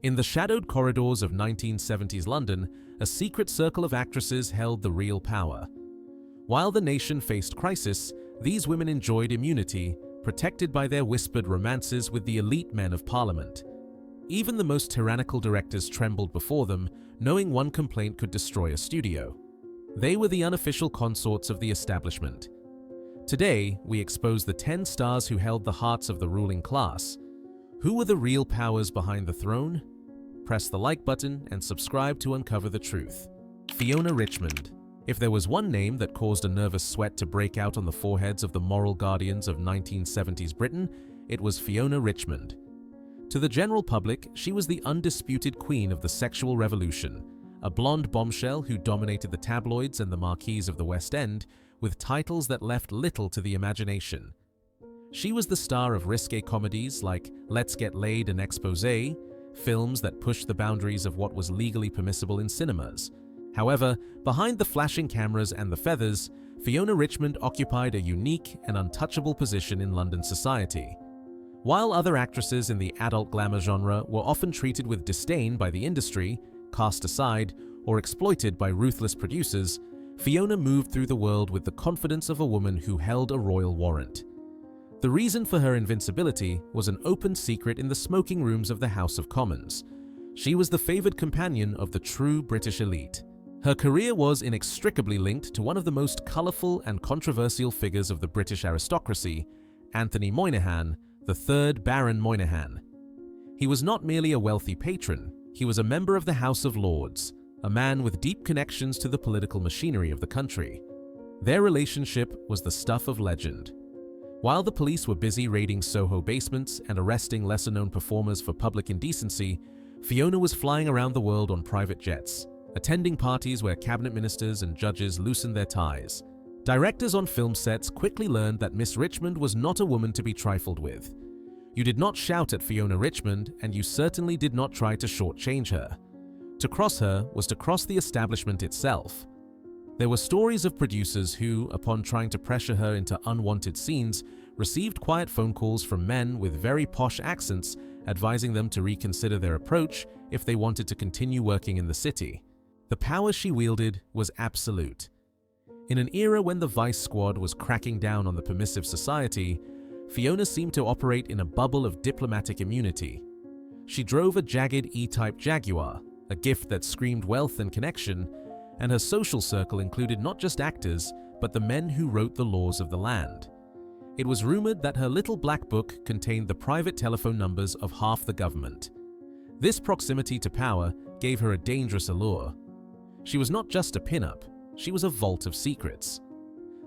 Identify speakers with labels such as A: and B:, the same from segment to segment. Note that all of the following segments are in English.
A: In the shadowed corridors of 1970s London, a secret circle of actresses held the real power. While the nation faced crisis, these women enjoyed immunity, protected by their whispered romances with the elite men of Parliament. Even the most tyrannical directors trembled before them, knowing one complaint could destroy a studio. They were the unofficial consorts of the establishment. Today, we expose the 10 stars who held the hearts of the ruling class. Who were the real powers behind the throne? Press the like button and subscribe to uncover the truth. Fiona Richmond. If there was one name that caused a nervous sweat to break out on the foreheads of the moral guardians of 1970s Britain, it was Fiona Richmond. To the general public, she was the undisputed queen of the sexual revolution, a blonde bombshell who dominated the tabloids and the marquees of the West End with titles that left little to the imagination. She was the star of risque comedies like Let's Get Laid and Exposé, films that pushed the boundaries of what was legally permissible in cinemas. However, behind the flashing cameras and the feathers, Fiona Richmond occupied a unique and untouchable position in London society. While other actresses in the adult glamour genre were often treated with disdain by the industry, cast aside, or exploited by ruthless producers, Fiona moved through the world with the confidence of a woman who held a royal warrant. The reason for her invincibility was an open secret in the smoking rooms of the House of Commons. She was the favoured companion of the true British elite. Her career was inextricably linked to one of the most colourful and controversial figures of the British aristocracy, Anthony Moynihan, the 3rd Baron Moynihan. He was not merely a wealthy patron, he was a member of the House of Lords, a man with deep connections to the political machinery of the country. Their relationship was the stuff of legend. While the police were busy raiding Soho basements and arresting lesser-known performers for public indecency, Fiona was flying around the world on private jets, attending parties where cabinet ministers and judges loosened their ties. Directors on film sets quickly learned that Miss Richmond was not a woman to be trifled with. You did not shout at Fiona Richmond, and you certainly did not try to shortchange her. To cross her was to cross the establishment itself. There were stories of producers who, upon trying to pressure her into unwanted scenes, received quiet phone calls from men with very posh accents advising them to reconsider their approach if they wanted to continue working in the city. The power she wielded was absolute. In an era when the Vice Squad was cracking down on the permissive society, Fiona seemed to operate in a bubble of diplomatic immunity. She drove a jagged E-Type Jaguar, a gift that screamed wealth and connection, and her social circle included not just actors, but the men who wrote the laws of the land. It was rumored that her little black book contained the private telephone numbers of half the government. This proximity to power gave her a dangerous allure. She was not just a pin-up, she was a vault of secrets.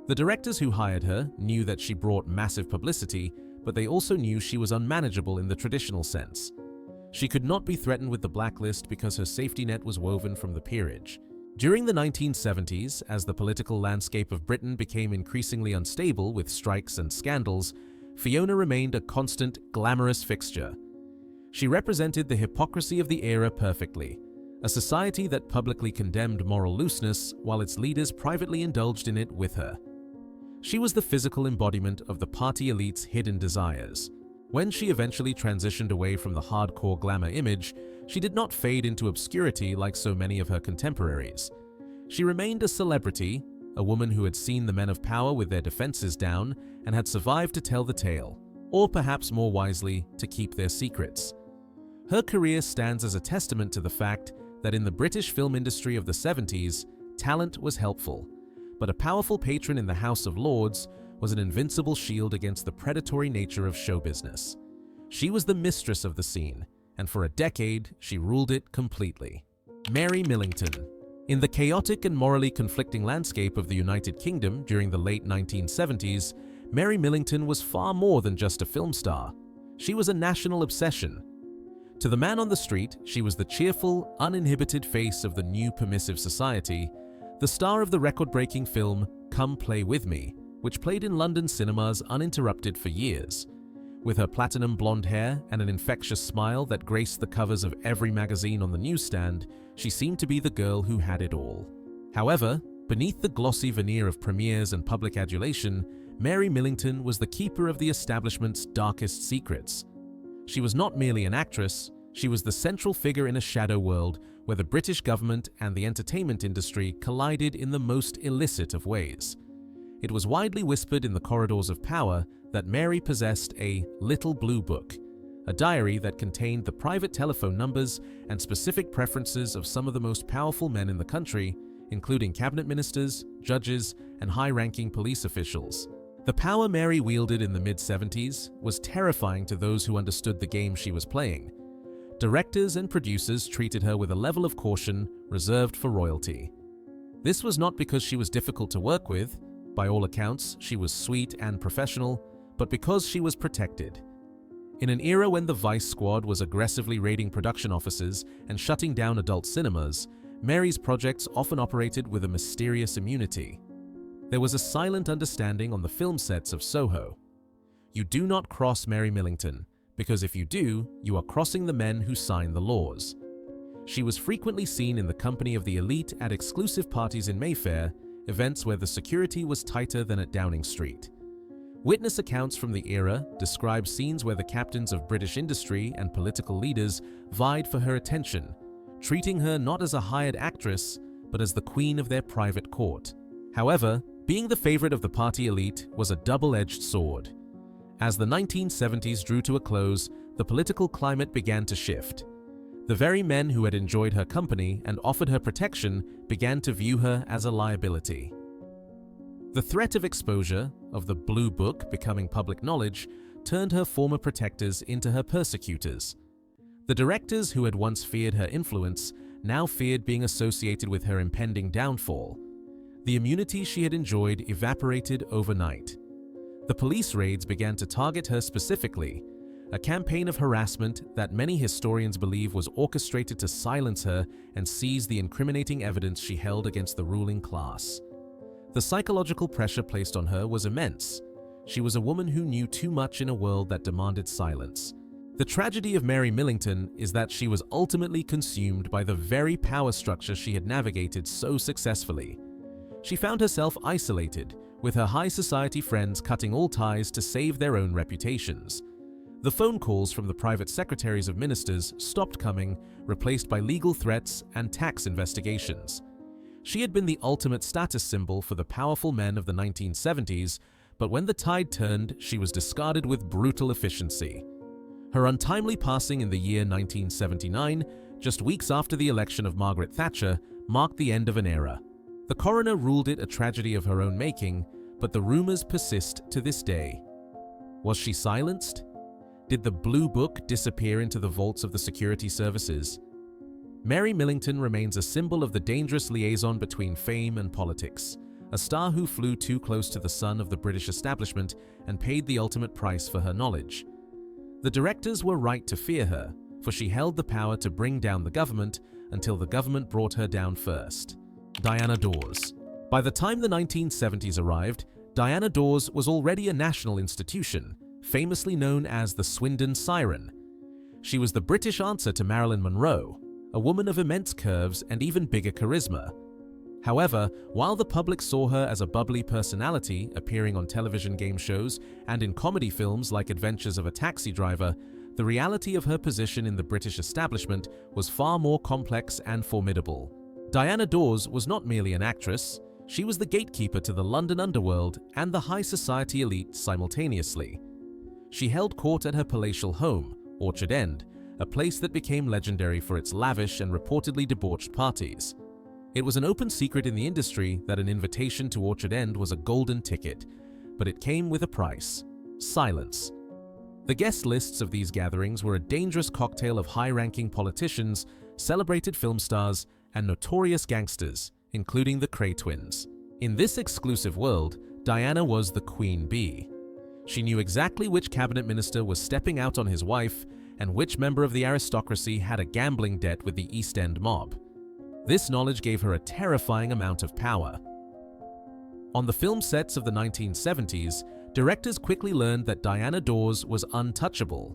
A: The directors who hired her knew that she brought massive publicity, but they also knew she was unmanageable in the traditional sense. She could not be threatened with the blacklist because her safety net was woven from the peerage. During the 1970s, as the political landscape of Britain became increasingly unstable with strikes and scandals, Fiona remained a constant, glamorous fixture. She represented the hypocrisy of the era perfectly, a society that publicly condemned moral looseness while its leaders privately indulged in it with her. She was the physical embodiment of the party elite's hidden desires. When she eventually transitioned away from the hardcore glamour image, she did not fade into obscurity like so many of her contemporaries. She remained a celebrity, a woman who had seen the men of power with their defenses down and had survived to tell the tale, or perhaps more wisely, to keep their secrets. Her career stands as a testament to the fact that in the British film industry of the 70s, talent was helpful, but a powerful patron in the House of Lords was an invincible shield against the predatory nature of show business. She was the mistress of the scene, and for a decade, she ruled it completely. Mary Millington. In the chaotic and morally conflicting landscape of the United Kingdom during the late 1970s, Mary Millington was far more than just a film star. She was a national obsession. To the man on the street, she was the cheerful, uninhibited face of the new permissive society, the star of the record-breaking film Come Play With Me, which played in London cinemas uninterrupted for years. With her platinum blonde hair and an infectious smile that graced the covers of every magazine on the newsstand, she seemed to be the girl who had it all. However, beneath the glossy veneer of premieres and public adulation, Mary Millington was the keeper of the establishment's darkest secrets. She was not merely an actress, She was the central figure in a shadow world where the British government and the entertainment industry collided in the most illicit of ways. It was widely whispered in the corridors of power that Mary possessed a little blue book, a diary that contained the private telephone numbers and specific preferences of some of the most powerful men in the country, including cabinet ministers, judges, and high-ranking police officials. The power Mary wielded in the mid-70s was terrifying to those who understood the game she was playing. Directors and producers treated her with a level of caution reserved for royalty. This was not because she was difficult to work with. By all accounts, she was sweet and professional, but because she was protected. In an era when the Vice Squad was aggressively raiding production offices and shutting down adult cinemas, Mary's projects often operated with a mysterious immunity. There was a silent understanding on the film sets of Soho. You do not cross Mary Millington, because if you do, you are crossing the men who sign the laws. She was frequently seen in the company of the elite at exclusive parties in Mayfair, events where the security was tighter than at Downing Street. Witness accounts from the era describe scenes where the captains of British industry and political leaders vied for her attention, treating her not as a hired actress, but as the queen of their private court. However, being the favorite of the party elite was a double-edged sword. As the 1970s drew to a close, the political climate began to shift. The very men who had enjoyed her company and offered her protection began to view her as a liability. The threat of exposure, of the Blue Book becoming public knowledge, turned her former protectors into her persecutors. The directors who had once feared her influence now feared being associated with her impending downfall. The immunity she had enjoyed evaporated overnight. The police raids began to target her specifically, a campaign of harassment that many historians believe was orchestrated to silence her and seize the incriminating evidence she held against the ruling class. The psychological pressure placed on her was immense. She was a woman who knew too much in a world that demanded silence. The tragedy of Mary Millington is that she was ultimately consumed by the very power structure she had navigated so successfully. She found herself isolated, with her high society friends cutting all ties to save their own reputations. The phone calls from the private secretaries of ministers stopped coming, replaced by legal threats and tax investigations. She had been the ultimate status symbol for the powerful men of the 1970s, but when the tide turned, she was discarded with brutal efficiency. Her untimely passing in the year 1979, just weeks after the election of Margaret Thatcher, marked the end of an era. The coroner ruled it a tragedy of her own making, but the rumors persist to this day. Was she silenced? Did the Blue Book disappear into the vaults of the security services? Mary Millington remains a symbol of the dangerous liaison between fame and politics, a star who flew too close to the sun of the British establishment and paid the ultimate price for her knowledge. The directors were right to fear her, for she held the power to bring down the government until the government brought her down first. Diana Dawes. By the time the 1970s arrived, Diana Dawes was already a national institution, famously known as the Swindon Siren. She was the British answer to Marilyn Monroe, a woman of immense curves and even bigger charisma. However, while the public saw her as a bubbly personality appearing on television game shows and in comedy films like Adventures of a Taxi Driver, the reality of her position in the British establishment was far more complex and formidable. Diana Dawes was not merely an actress, she was the gatekeeper to the London underworld and the high society elite simultaneously. She held court at her palatial home, Orchard End, a place that became legendary for its lavish and reportedly debauched parties. It was an open secret in the industry that an invitation to Orchard End was a golden ticket, but it came with a price: silence. The guest lists of these gatherings were a dangerous cocktail of high-ranking politicians, celebrated film stars, and notorious gangsters, including the Cray twins. In this exclusive world, Diana was the queen bee. She knew exactly which cabinet minister was stepping out on his wife and which member of the aristocracy had a gambling debt with the East End mob. This knowledge gave her a terrifying amount of power. On the film sets of the 1970s, directors quickly learned that Diana Dawes was untouchable.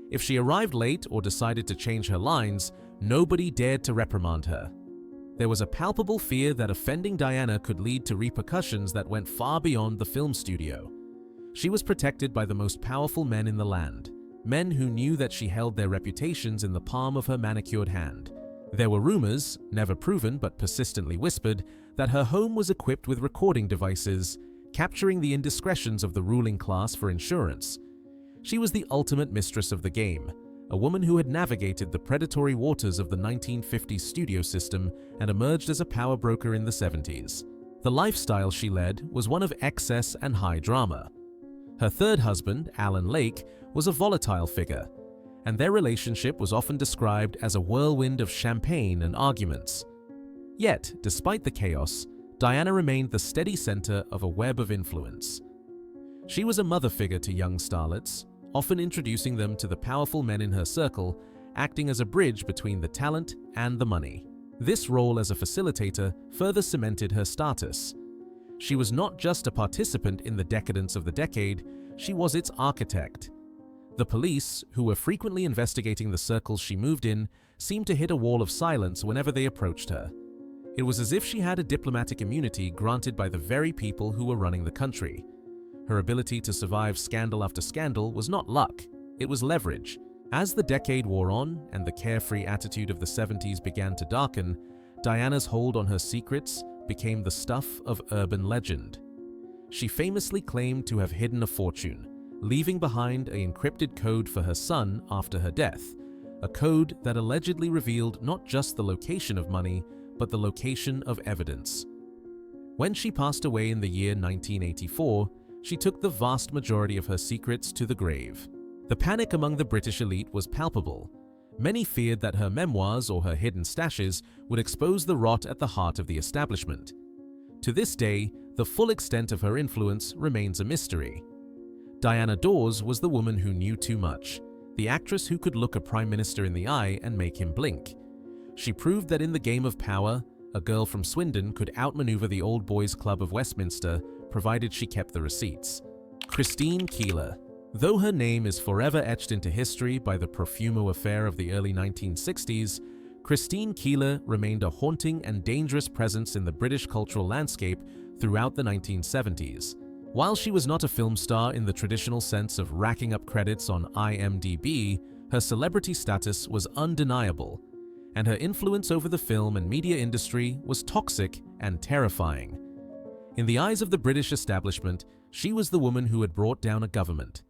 A: If she arrived late or decided to change her lines, nobody dared to reprimand her. There was a palpable fear that offending Diana could lead to repercussions that went far beyond the film studio. She was protected by the most powerful men in the land. men who knew that she held their reputations in the palm of her manicured hand. There were rumors, never proven but persistently whispered, that her home was equipped with recording devices, capturing the indiscretions of the ruling class for insurance. She was the ultimate mistress of the game, a woman who had navigated the predatory waters of the 1950s studio system and emerged as a power broker in the 70s. The lifestyle she led was one of excess and high drama. Her third husband, Alan Lake, was a volatile figure, and their relationship was often described as a whirlwind of champagne and arguments. Yet, despite the chaos, Diana remained the steady center of a web of influence. She was a mother figure to young starlets, often introducing them to the powerful men in her circle, acting as a bridge between the talent and the money. This role as a facilitator further cemented her status. She was not just a participant in the decadence of the decade, she was its architect. The police, who were frequently investigating the circles she moved in, seemed to hit a wall of silence whenever they approached her. It was as if she had a diplomatic immunity granted by the very people who were running the country. Her ability to survive scandal after scandal was not luck, it was leverage. As the decade wore on and the carefree attitude of the 70s began to darken, Diana's hold on her secrets became the stuff of urban legend. She famously claimed to have hidden a fortune, leaving behind an encrypted code for her son after her death, a code that allegedly revealed not just the location of money, but the location of evidence. When she passed away in the year 1984, she took the vast majority of her secrets to the grave. The panic among the British elite was palpable. Many feared that her memoirs or her hidden stashes would expose the rot at the heart of the establishment. To this day, the full extent of her influence remains a mystery. Diana Dawes was the woman who knew too much, the actress who could look a prime minister in the eye and make him blink. She proved that in the game of power, a girl from Swindon could outmaneuver the Old Boys Club of Westminster, provided she kept the receipts. Christine Keeler. Though her name is forever etched into history by the Profumo affair of the early 1960s, Christine Keeler remained a haunting and dangerous presence in the British cultural landscape throughout the 1970s. While she was not a film star in the traditional sense of racking up credits on IMDb, her celebrity status was undeniable, and her influence over the film and media industry was toxic and terrifying. In the eyes of the British establishment, she was the woman who had brought down a government.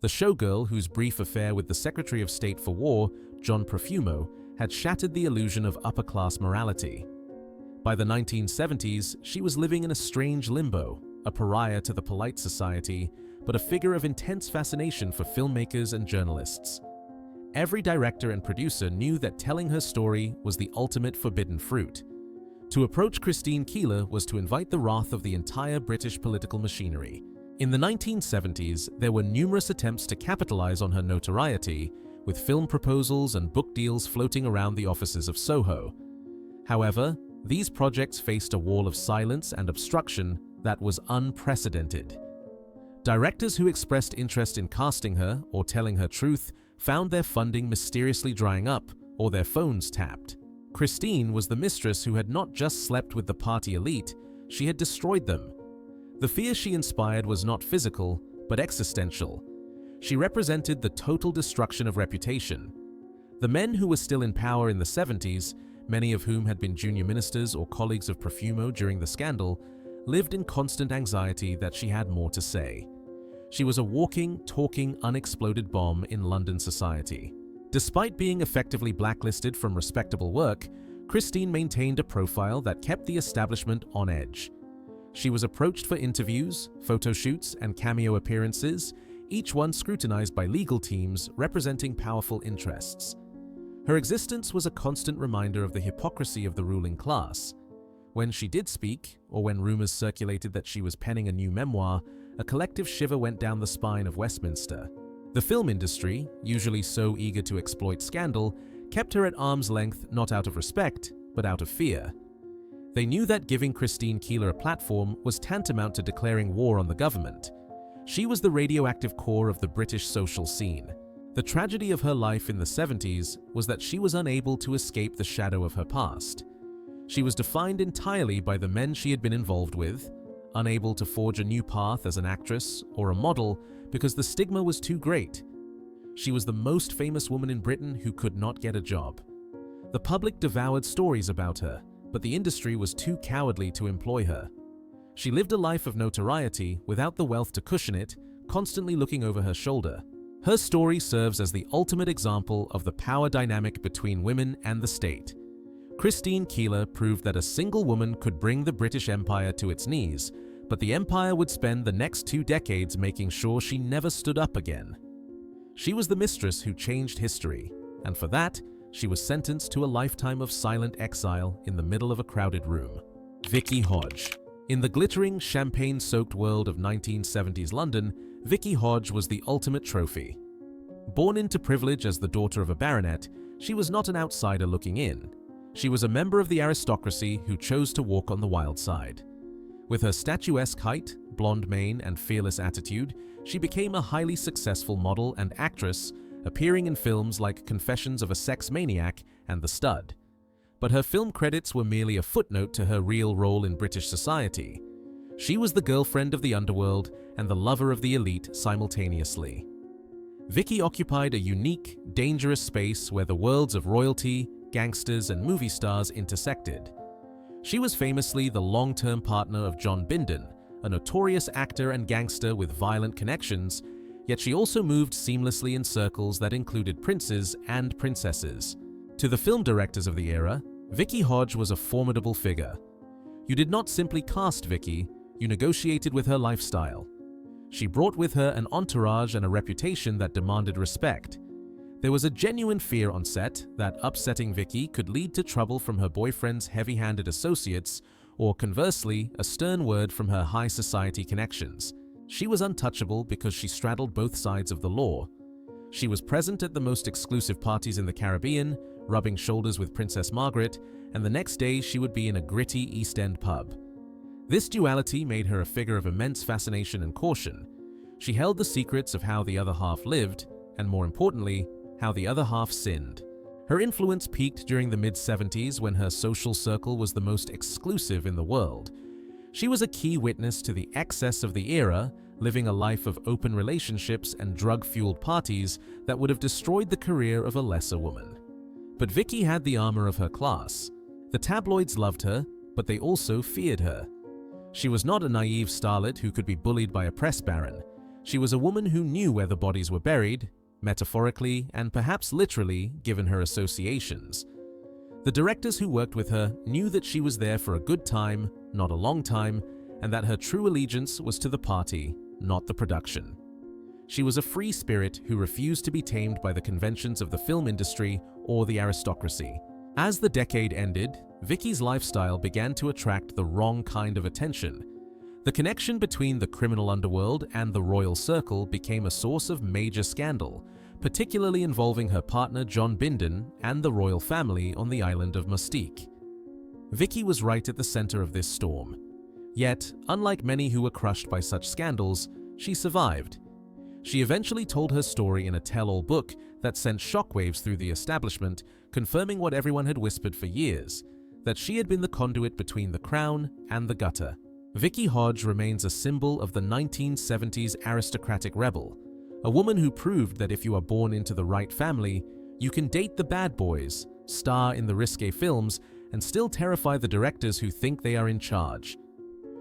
A: The showgirl whose brief affair with the Secretary of State for War, John Profumo, had shattered the illusion of upper-class morality. By the 1970s, she was living in a strange limbo, a pariah to the polite society, but a figure of intense fascination for filmmakers and journalists. Every director and producer knew that telling her story was the ultimate forbidden fruit. To approach Christine Keeler was to invite the wrath of the entire British political machinery. In the 1970s, there were numerous attempts to capitalize on her notoriety, with film proposals and book deals floating around the offices of Soho. However, these projects faced a wall of silence and obstruction that was unprecedented. Directors who expressed interest in casting her or telling her truth found their funding mysteriously drying up or their phones tapped. Christine was the mistress who had not just slept with the party elite, she had destroyed them. The fear she inspired was not physical, but existential. She represented the total destruction of reputation. The men who were still in power in the 70s, many of whom had been junior ministers or colleagues of Profumo during the scandal, lived in constant anxiety that she had more to say. She was a walking, talking, unexploded bomb in London society. Despite being effectively blacklisted from respectable work, Christine maintained a profile that kept the establishment on edge. She was approached for interviews, photo shoots, and cameo appearances, each one scrutinized by legal teams representing powerful interests. Her existence was a constant reminder of the hypocrisy of the ruling class. When she did speak, or when rumors circulated that she was penning a new memoir, a collective shiver went down the spine of Westminster. The film industry, usually so eager to exploit scandal, kept her at arm's length not out of respect, but out of fear. They knew that giving Christine Keeler a platform was tantamount to declaring war on the government. She was the radioactive core of the British social scene. The tragedy of her life in the 70s was that she was unable to escape the shadow of her past. She was defined entirely by the men she had been involved with, unable to forge a new path as an actress or a model because the stigma was too great. She was the most famous woman in Britain who could not get a job. The public devoured stories about her, but the industry was too cowardly to employ her. She lived a life of notoriety without the wealth to cushion it, constantly looking over her shoulder. Her story serves as the ultimate example of the power dynamic between women and the state. Christine Keeler proved that a single woman could bring the British Empire to its knees, but the empire would spend the next 2 decades making sure she never stood up again. She was the mistress who changed history, and for that, she was sentenced to a lifetime of silent exile in the middle of a crowded room. Vicky Hodge. In the glittering, champagne-soaked world of 1970s London, Vicky Hodge was the ultimate trophy. Born into privilege as the daughter of a baronet, she was not an outsider looking in. She was a member of the aristocracy who chose to walk on the wild side. With her statuesque height, blonde mane, and fearless attitude, she became a highly successful model and actress, appearing in films like Confessions of a Sex Maniac and The Stud. But her film credits were merely a footnote to her real role in British society. She was the girlfriend of the underworld and the lover of the elite simultaneously. Vicky occupied a unique, dangerous space where the worlds of royalty, gangsters, and movie stars intersected. She was famously the long-term partner of John Bindon, a notorious actor and gangster with violent connections, yet she also moved seamlessly in circles that included princes and princesses. To the film directors of the era, Vicky Hodge was a formidable figure. You did not simply cast Vicky, you negotiated with her lifestyle. She brought with her an entourage and a reputation that demanded respect. There was a genuine fear on set that upsetting Vicky could lead to trouble from her boyfriend's heavy-handed associates, or conversely, a stern word from her high society connections. She was untouchable because she straddled both sides of the law. She was present at the most exclusive parties in the Caribbean, rubbing shoulders with Princess Margaret, and the next day she would be in a gritty East End pub. This duality made her a figure of immense fascination and caution. She held the secrets of how the other half lived, and more importantly, how the other half sinned. Her influence peaked during the mid-70s when her social circle was the most exclusive in the world. She was a key witness to the excess of the era, living a life of open relationships and drug-fueled parties that would have destroyed the career of a lesser woman. But Vicky had the armor of her class. The tabloids loved her, but they also feared her. She was not a naive starlet who could be bullied by a press baron. She was a woman who knew where the bodies were buried, metaphorically and perhaps literally given her associations. The directors who worked with her knew that she was there for a good time, not a long time, and that her true allegiance was to the party, not the production. She was a free spirit who refused to be tamed by the conventions of the film industry or the aristocracy. As the decade ended, Vicky's lifestyle began to attract the wrong kind of attention. The connection between the criminal underworld and the royal circle became a source of major scandal, particularly involving her partner John Bindon and the royal family on the island of Mustique. Vicky was right at the center of this storm. Yet, unlike many who were crushed by such scandals, she survived. She eventually told her story in a tell-all book that sent shockwaves through the establishment, confirming what everyone had whispered for years, that she had been the conduit between the crown and the gutter. Vicky Hodge remains a symbol of the 1970s aristocratic rebel, a woman who proved that if you are born into the right family, you can date the bad boys, star in the risque films, and still terrify the directors who think they are in charge.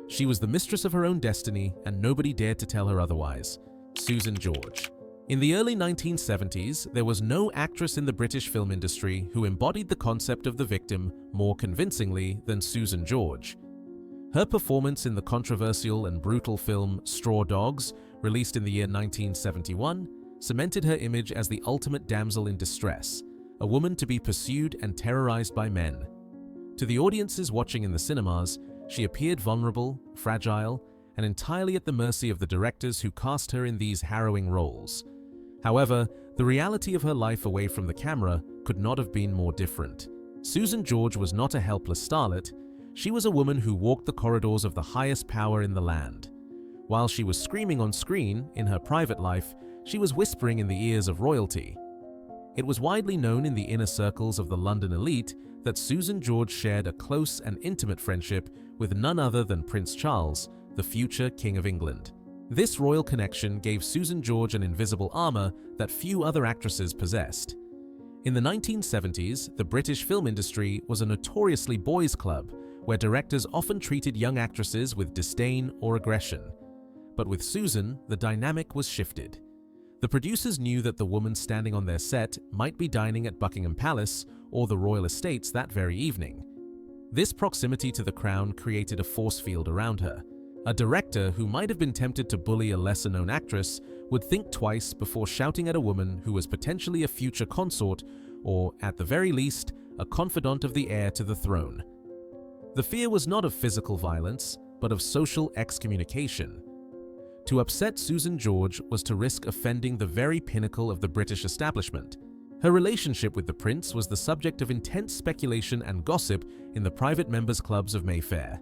A: She was the mistress of her own destiny, and nobody dared to tell her otherwise. Susan George. In the early 1970s, there was no actress in the British film industry who embodied the concept of the victim more convincingly than Susan George. Her performance in the controversial and brutal film Straw Dogs, released in the year 1971, cemented her image as the ultimate damsel in distress, a woman to be pursued and terrorized by men. To the audiences watching in the cinemas, she appeared vulnerable, fragile, and entirely at the mercy of the directors who cast her in these harrowing roles. However, the reality of her life away from the camera could not have been more different. Susan George was not a helpless starlet. She was a woman who walked the corridors of the highest power in the land. While she was screaming on screen, in her private life, she was whispering in the ears of royalty. It was widely known in the inner circles of the London elite that Susan George shared a close and intimate friendship with none other than Prince Charles, the future King of England. This royal connection gave Susan George an invisible armor that few other actresses possessed. In the 1970s, the British film industry was a notoriously boys' club where directors often treated young actresses with disdain or aggression. But with Susan, the dynamic was shifted. The producers knew that the woman standing on their set might be dining at Buckingham Palace or the royal estates that very evening. This proximity to the crown created a force field around her. A director who might have been tempted to bully a lesser-known actress would think twice before shouting at a woman who was potentially a future consort or, at the very least, a confidant of the heir to the throne. The fear was not of physical violence, but of social excommunication. To upset Susan George was to risk offending the very pinnacle of the British establishment. Her relationship with the prince was the subject of intense speculation and gossip in the private members' clubs of Mayfair.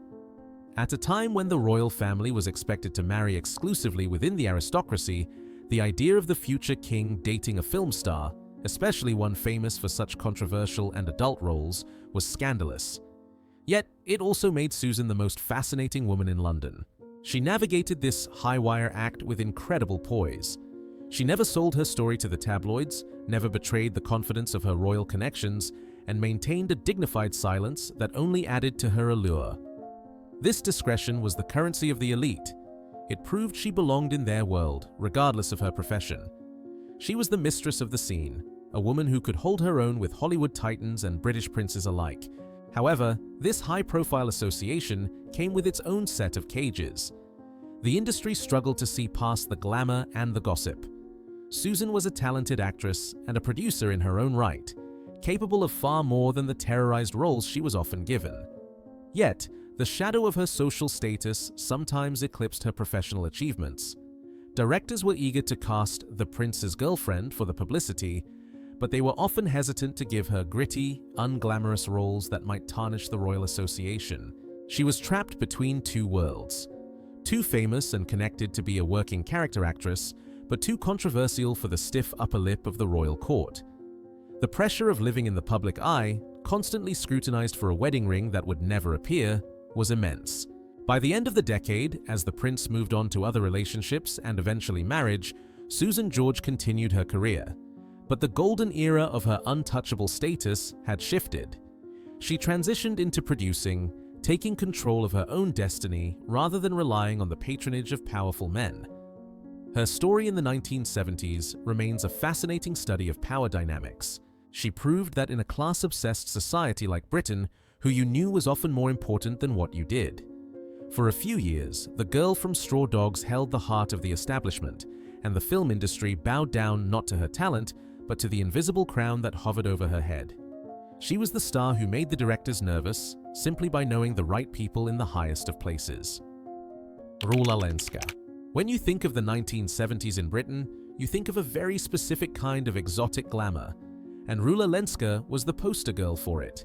A: At a time when the royal family was expected to marry exclusively within the aristocracy, the idea of the future king dating a film star, especially one famous for such controversial and adult roles, was scandalous. Yet, it also made Susan the most fascinating woman in London. She navigated this high-wire act with incredible poise. She never sold her story to the tabloids, never betrayed the confidence of her royal connections, and maintained a dignified silence that only added to her allure. This discretion was the currency of the elite. It proved she belonged in their world, regardless of her profession. She was the mistress of the scene, a woman who could hold her own with Hollywood titans and British princes alike. However, this high-profile association came with its own set of cages. The industry struggled to see past the glamour and the gossip. Susan was a talented actress and a producer in her own right, capable of far more than the terrorized roles she was often given. Yet, the shadow of her social status sometimes eclipsed her professional achievements. Directors were eager to cast the prince's girlfriend for the publicity, but they were often hesitant to give her gritty, unglamorous roles that might tarnish the royal association. She was trapped between two worlds. Too famous and connected to be a working character actress, but too controversial for the stiff upper lip of the royal court. The pressure of living in the public eye, constantly scrutinized for a wedding ring that would never appear, was immense. By the end of the decade, as the prince moved on to other relationships and eventually marriage, Susan George continued her career. But the golden era of her untouchable status had shifted. She transitioned into producing, taking control of her own destiny rather than relying on the patronage of powerful men. Her story in the 1970s remains a fascinating study of power dynamics. She proved that in a class-obsessed society like Britain, who you knew was often more important than what you did. For a few years, the girl from Straw Dogs held the heart of the establishment, and the film industry bowed down not to her talent, but to the invisible crown that hovered over her head. She was the star who made the directors nervous, simply by knowing the right people in the highest of places. Rula Lenska. When you think of the 1970s in Britain, you think of a very specific kind of exotic glamour, and Rula Lenska was the poster girl for it.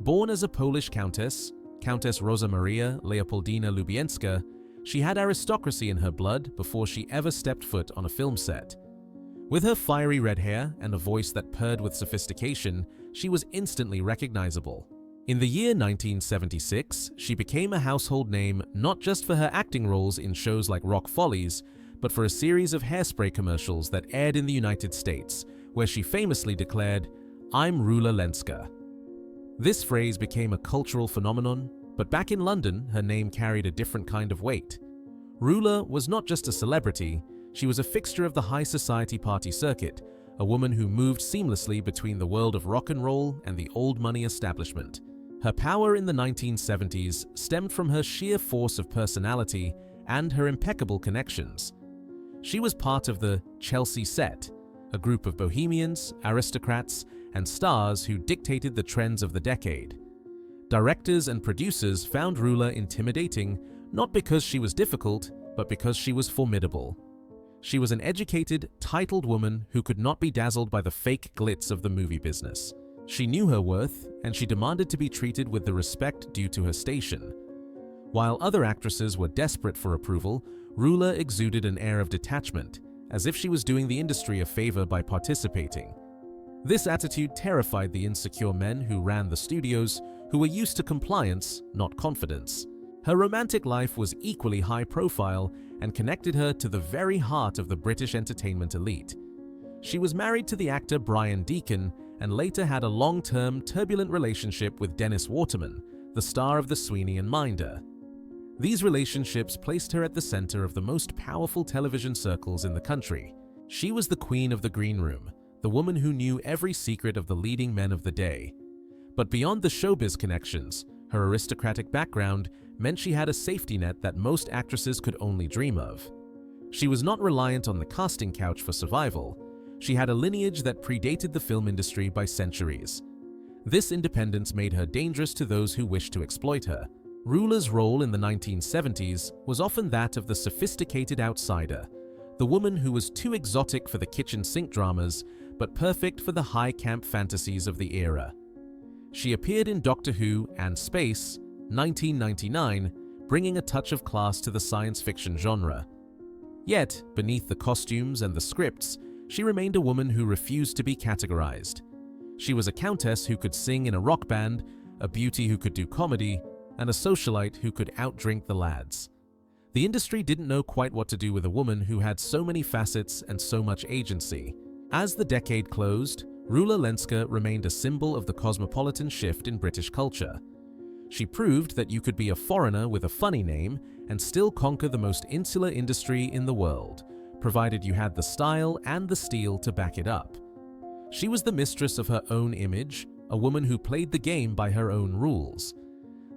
A: Born as a Polish countess, Countess Rosa Maria Leopoldina Lubienska, she had aristocracy in her blood before she ever stepped foot on a film set. With her fiery red hair and a voice that purred with sophistication, she was instantly recognizable. In the year 1976, she became a household name not just for her acting roles in shows like Rock Follies, but for a series of hairspray commercials that aired in the United States, where she famously declared, "I'm Rula Lenska." This phrase became a cultural phenomenon, but back in London, her name carried a different kind of weight. Rula was not just a celebrity, she was a fixture of the high society party circuit, a woman who moved seamlessly between the world of rock and roll and the old money establishment. Her power in the 1970s stemmed from her sheer force of personality and her impeccable connections. She was part of the Chelsea set, a group of bohemians, aristocrats, and stars who dictated the trends of the decade. Directors and producers found Rula intimidating, not because she was difficult, but because she was formidable. She was an educated, titled woman who could not be dazzled by the fake glitz of the movie business. She knew her worth, and she demanded to be treated with the respect due to her station. While other actresses were desperate for approval, Rula exuded an air of detachment, as if she was doing the industry a favor by participating. This attitude terrified the insecure men who ran the studios, who were used to compliance, not confidence. Her romantic life was equally high profile and connected her to the very heart of the British entertainment elite. She was married to the actor Brian Deacon and later had a long-term, turbulent relationship with Dennis Waterman, the star of The Sweeney and Minder. These relationships placed her at the center of the most powerful television circles in the country. She was the queen of the green room, the woman who knew every secret of the leading men of the day. But beyond the showbiz connections, her aristocratic background meant she had a safety net that most actresses could only dream of. She was not reliant on the casting couch for survival. She had a lineage that predated the film industry by centuries. This independence made her dangerous to those who wished to exploit her. Rula's role in the 1970s was often that of the sophisticated outsider, the woman who was too exotic for the kitchen sink dramas, but perfect for the high-camp fantasies of the era. She appeared in Doctor Who and Space, 1999, bringing a touch of class to the science fiction genre. Yet, beneath the costumes and the scripts, she remained a woman who refused to be categorized. She was a countess who could sing in a rock band, a beauty who could do comedy, and a socialite who could outdrink the lads. The industry didn't know quite what to do with a woman who had so many facets and so much agency. As the decade closed, Rula Lenska remained a symbol of the cosmopolitan shift in British culture. She proved that you could be a foreigner with a funny name and still conquer the most insular industry in the world, provided you had the style and the steel to back it up. She was the mistress of her own image, a woman who played the game by her own rules.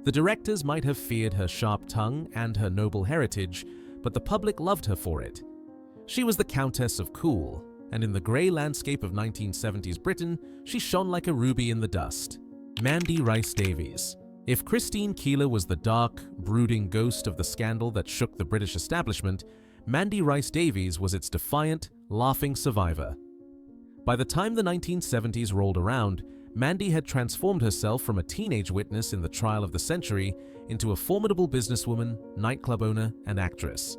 A: The directors might have feared her sharp tongue and her noble heritage, but the public loved her for it. She was the Countess of Cool, and in the grey landscape of 1970s Britain, she shone like a ruby in the dust. Mandy Rice Davies. If Christine Keeler was the dark, brooding ghost of the scandal that shook the British establishment, Mandy Rice Davies was its defiant, laughing survivor. By the time the 1970s rolled around, Mandy had transformed herself from a teenage witness in the trial of the century into a formidable businesswoman, nightclub owner, and actress.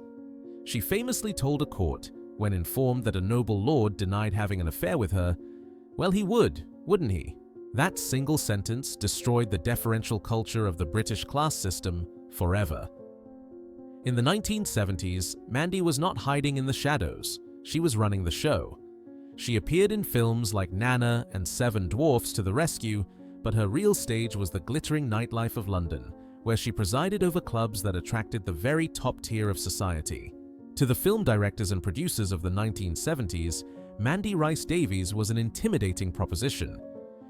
A: She famously told a court, when informed that a noble lord denied having an affair with her, well, he would, wouldn't he? That single sentence destroyed the deferential culture of the British class system forever. In the 1970s, Mandy was not hiding in the shadows. She was running the show. She appeared in films like Nana and Seven Dwarfs to the Rescue, but her real stage was the glittering nightlife of London, where she presided over clubs that attracted the very top tier of society. To the film directors and producers of the 1970s, Mandy Rice Davies was an intimidating proposition.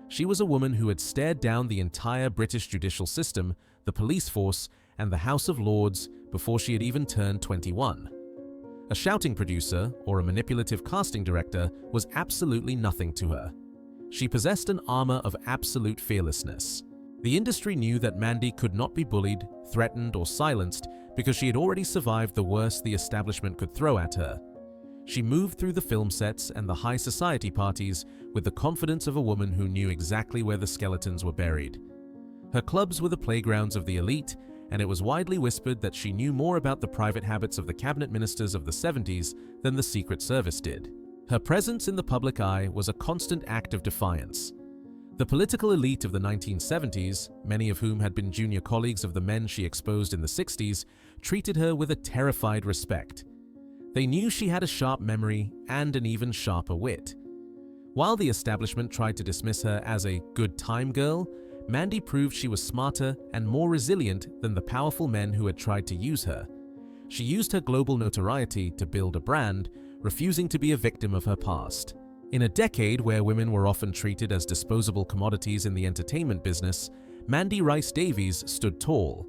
A: She was a woman who had stared down the entire British judicial system, the police force, and the House of Lords before she had even turned 21. A shouting producer or a manipulative casting director was absolutely nothing to her. She possessed an armor of absolute fearlessness. The industry knew that Mandy could not be bullied, threatened, or silenced because she had already survived the worst the establishment could throw at her. She moved through the film sets and the high society parties with the confidence of a woman who knew exactly where the skeletons were buried. Her clubs were the playgrounds of the elite, and it was widely whispered that she knew more about the private habits of the cabinet ministers of the 70s than the Secret Service did. Her presence in the public eye was a constant act of defiance. The political elite of the 1970s, many of whom had been junior colleagues of the men she exposed in the 60s, treated her with a terrified respect. They knew she had a sharp memory and an even sharper wit. While the establishment tried to dismiss her as a good time girl, Mandy proved she was smarter and more resilient than the powerful men who had tried to use her. She used her global notoriety to build a brand, refusing to be a victim of her past. In a decade where women were often treated as disposable commodities in the entertainment business, Mandy Rice Davies stood tall.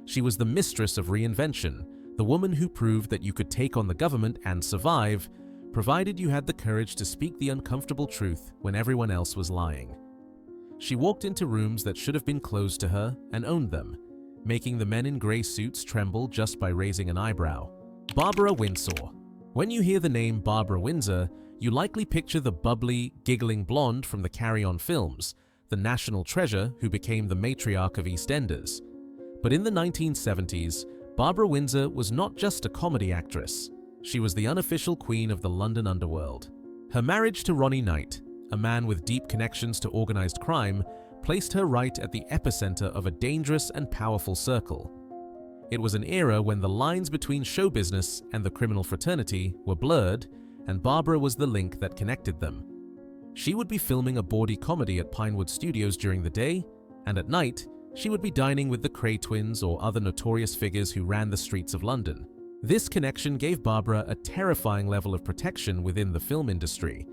A: She was the mistress of reinvention, the woman who proved that you could take on the government and survive, provided you had the courage to speak the uncomfortable truth when everyone else was lying. She walked into rooms that should have been closed to her and owned them, making the men in grey suits tremble just by raising an eyebrow. Barbara Windsor. When you hear the name Barbara Windsor, you likely picture the bubbly, giggling blonde from the Carry On films, the national treasure who became the matriarch of EastEnders. But in the 1970s, Barbara Windsor was not just a comedy actress. She was the unofficial queen of the London underworld. Her marriage to Ronnie Knight, a man with deep connections to organized crime, placed her right at the epicenter of a dangerous and powerful circle. It was an era when the lines between show business and the criminal fraternity were blurred, and Barbara was the link that connected them. She would be filming a bawdy comedy at Pinewood Studios during the day, and at night, she would be dining with the Cray twins or other notorious figures who ran the streets of London. This connection gave Barbara a terrifying level of protection within the film industry.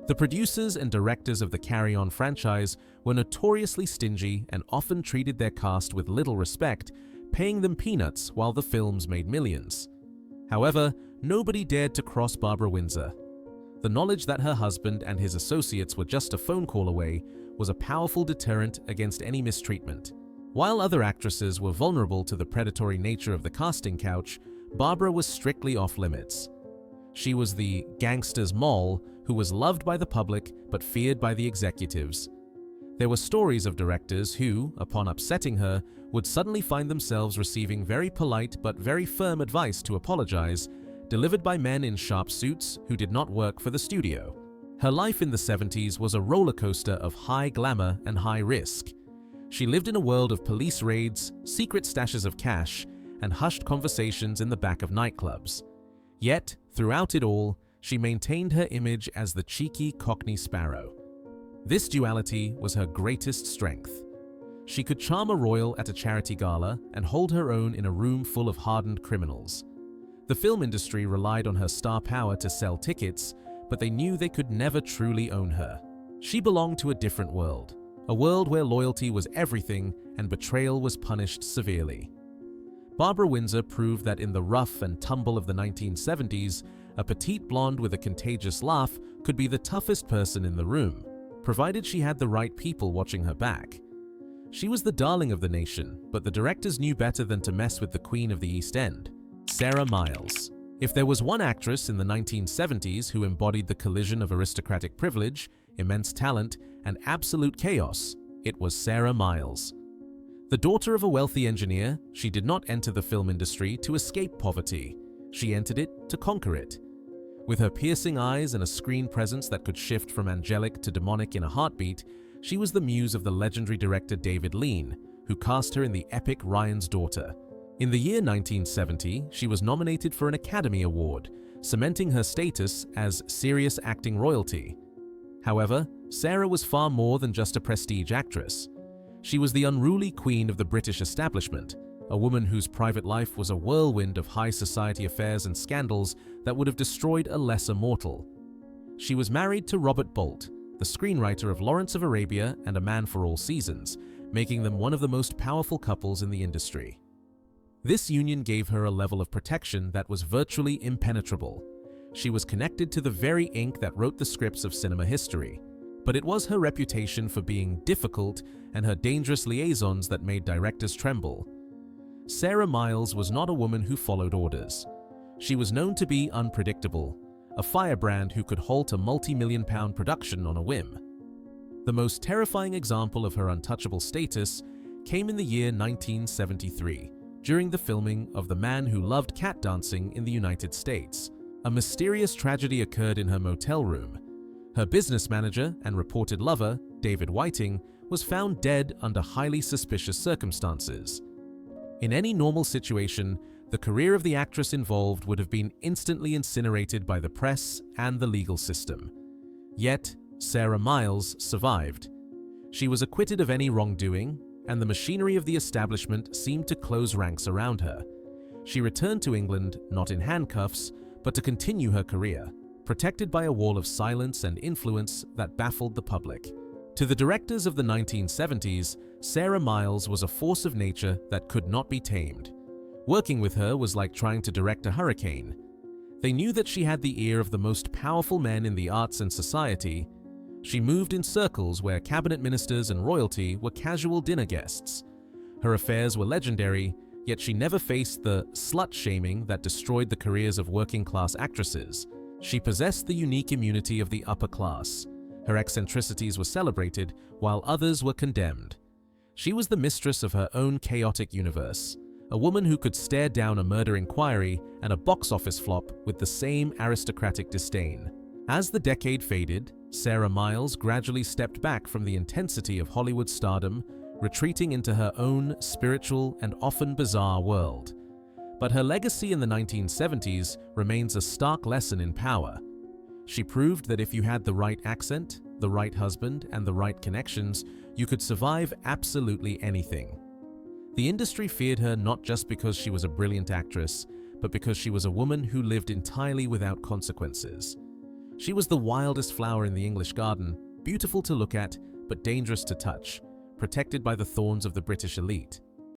A: The producers and directors of the Carry On franchise were notoriously stingy and often treated their cast with little respect, paying them peanuts while the films made millions. However, nobody dared to cross Barbara Windsor. The knowledge that her husband and his associates were just a phone call away was a powerful deterrent against any mistreatment. While other actresses were vulnerable to the predatory nature of the casting couch, Barbara was strictly off-limits. She was the gangster's moll who was loved by the public but feared by the executives. There were stories of directors who, upon upsetting her, would suddenly find themselves receiving very polite but very firm advice to apologize, delivered by men in sharp suits who did not work for the studio. Her life in the 70s was a roller coaster of high glamour and high risk. She lived in a world of police raids, secret stashes of cash, and hushed conversations in the back of nightclubs. Yet, throughout it all, she maintained her image as the cheeky Cockney sparrow. This duality was her greatest strength. She could charm a royal at a charity gala and hold her own in a room full of hardened criminals. The film industry relied on her star power to sell tickets, but they knew they could never truly own her. She belonged to a different world, a world where loyalty was everything and betrayal was punished severely. Barbara Windsor proved that in the rough and tumble of the 1970s, a petite blonde with a contagious laugh could be the toughest person in the room, provided she had the right people watching her back. She was the darling of the nation, but the directors knew better than to mess with the Queen of the East End, Sarah Miles. If there was one actress in the 1970s who embodied the collision of aristocratic privilege, immense talent, and absolute chaos, it was Sarah Miles. The daughter of a wealthy engineer, she did not enter the film industry to escape poverty. She entered it to conquer it. With her piercing eyes and a screen presence that could shift from angelic to demonic in a heartbeat, she was the muse of the legendary director David Lean, who cast her in the epic Ryan's Daughter. In the year 1970, she was nominated for an Academy Award, cementing her status as serious acting royalty. However, Sarah was far more than just a prestige actress. She was the unruly queen of the British establishment, a woman whose private life was a whirlwind of high society affairs and scandals that would have destroyed a lesser mortal. She was married to Robert Bolt, the screenwriter of Lawrence of Arabia and A Man for All Seasons, making them one of the most powerful couples in the industry. This union gave her a level of protection that was virtually impenetrable. She was connected to the very ink that wrote the scripts of cinema history. But it was her reputation for being difficult and her dangerous liaisons that made directors tremble. Sarah Miles was not a woman who followed orders. She was known to be unpredictable, a firebrand who could halt a multi-million-pound production on a whim. The most terrifying example of her untouchable status came in the year 1973, during the filming of The Man Who Loved Cat Dancing in the United States. A mysterious tragedy occurred in her motel room. Her business manager and reported lover, David Whiting, was found dead under highly suspicious circumstances. In any normal situation, the career of the actress involved would have been instantly incinerated by the press and the legal system. Yet, Sarah Miles survived. She was acquitted of any wrongdoing, and the machinery of the establishment seemed to close ranks around her. She returned to England not in handcuffs, but to continue her career, protected by a wall of silence and influence that baffled the public. To the directors of the 1970s, Sarah Miles was a force of nature that could not be tamed. Working with her was like trying to direct a hurricane. They knew that she had the ear of the most powerful men in the arts and society. She moved in circles where cabinet ministers and royalty were casual dinner guests. Her affairs were legendary, yet she never faced the slut-shaming that destroyed the careers of working-class actresses. She possessed the unique immunity of the upper class. Her eccentricities were celebrated, while others were condemned. She was the mistress of her own chaotic universe, a woman who could stare down a murder inquiry and a box office flop with the same aristocratic disdain. As the decade faded, Sarah Miles gradually stepped back from the intensity of Hollywood stardom, retreating into her own spiritual and often bizarre world. But her legacy in the 1970s remains a stark lesson in power. She proved that if you had the right accent, the right husband, and the right connections, you could survive absolutely anything. The industry feared her not just because she was a brilliant actress, but because she was a woman who lived entirely without consequences. She was the wildest flower in the English garden, beautiful to look at, but dangerous to touch, protected by the thorns of the British elite.